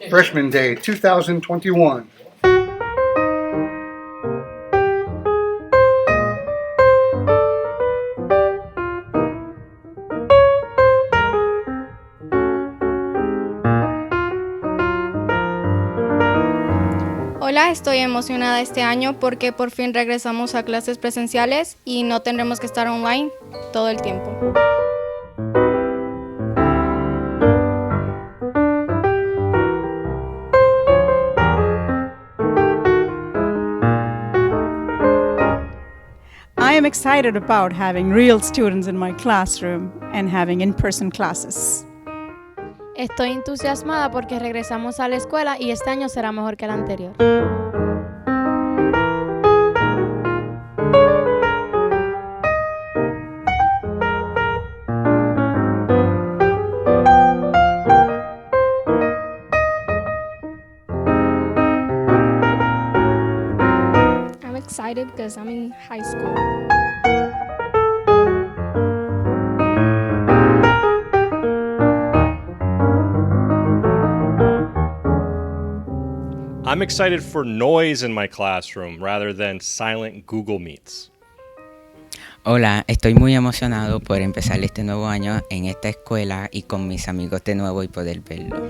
Freshman Day 2021. Hola, estoy emocionada este año porque por fin regresamos a clases presenciales y no tendremos que estar online todo el tiempo. I am excited about having real students in my classroom and having in-person classes. Estoy entusiasmada porque regresamos a la escuela y este año será mejor que el anterior. I'm excited because I'm in high school. I'm excited for noise in my classroom rather than silent Google Meets. Hola, estoy muy emocionado por empezar este nuevo año en esta escuela y con mis amigos de nuevo y poder verlo.